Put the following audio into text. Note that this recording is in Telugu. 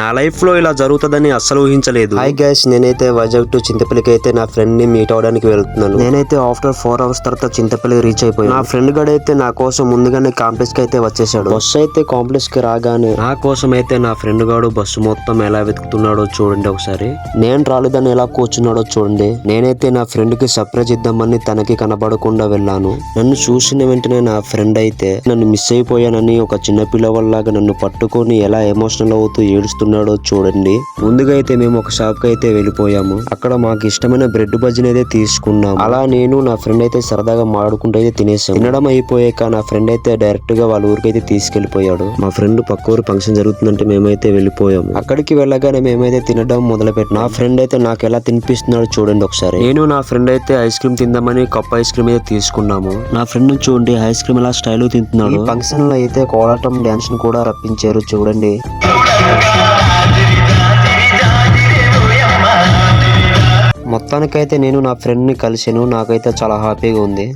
నా లైఫ్ లో ఇలా జరుగుతుందని అస్సలు ఊహించలేదు. హాయ్ గైస్, నేనైతే వైజాగ్ టు చింతపల్లికి అయితే నా ఫ్రెండ్ ని మీట్ అవడానికి వెళ్తున్నాను. నేనైతే ఆఫ్టర్ 4 hours తర్వాత చింతపల్లి రీచ్ అయిపోయాను. నా ఫ్రెండ్ గడ అయితే నా కోసం ముందుగానే కాంప్లెక్స్ కి అయితే వచ్చేసాడు. బస్సు అయితే కాంప్లెక్స్ కి రాగానే నా కోసం అయితే నా ఫ్రెండ్ గాడు బస్సు మొత్తం ఎలా వెతుకుతున్నాడో చూడండి ఒకసారి. నేను రాలేదని ఎలా కూర్చున్నాడో చూడండి. నేనైతే నా ఫ్రెండ్ కి సర్ప్రైజ్ ఇద్దామని తనకి కనబడకుండా వెళ్ళాను. నన్ను చూసిన వెంటనే నా ఫ్రెండ్ అయితే నన్ను మిస్ అయిపోయానని ఒక చిన్న పిల్లవాళ్ళలాగా నన్ను పట్టుకొని ఎలా ఎమోషనల్ అవుతూ ఏడుస్తున్నాడో చూడండి. ముందుగా అయితే మేము ఒక షాప్ కి అయితే వెళ్ళిపోయాము. అక్కడ మాకు ఇష్టమైన బ్రెడ్ బజ్జీని అయితే తీసుకున్నాము. అలా నేను నా ఫ్రెండ్ అయితే సరదాగా మాడుకుంటూ అయితే తినేసాం. తినడం అయిపోయాక నా ఫ్రెండ్ అయితే డైరెక్ట్ గా వాళ్ళ ఊరికి అయితే తీసుకెళ్లిపోయాడు. మా ఫ్రెండ్ పక్క ఊరు ఫంక్షన్ జరుగుతుందంటే మేమైతే వెళ్ళిపోయాము. అక్కడికి వెళ్ళగానే మేమైతే తినడం మొదలుపెట్టాం. నా ఫ్రెండ్ అయితే నాకు ఎలా తినిపిస్తున్నాడో చూడండి ఒకసారి. నేను నా ఫ్రెండ్ అయితే ఐస్ క్రీమ్ తిందామని కప్ ఐస్ క్రీమ్ అయితే తీసుకున్నాము. నా ఫ్రెండ్ చూడండి ఐస్ క్రీమ్ ఎలా స్టైల్ తింటున్నాడు. ఈ ఫంక్షన్ లో అయితే కోలాటం డాన్స్ ను కూడా రప్పించారు చూడండి. మొత్తానికైతే నేను నా ఫ్రెండ్ ని కలిసాను. నాకైతే చాలా హ్యాపీగా ఉంది.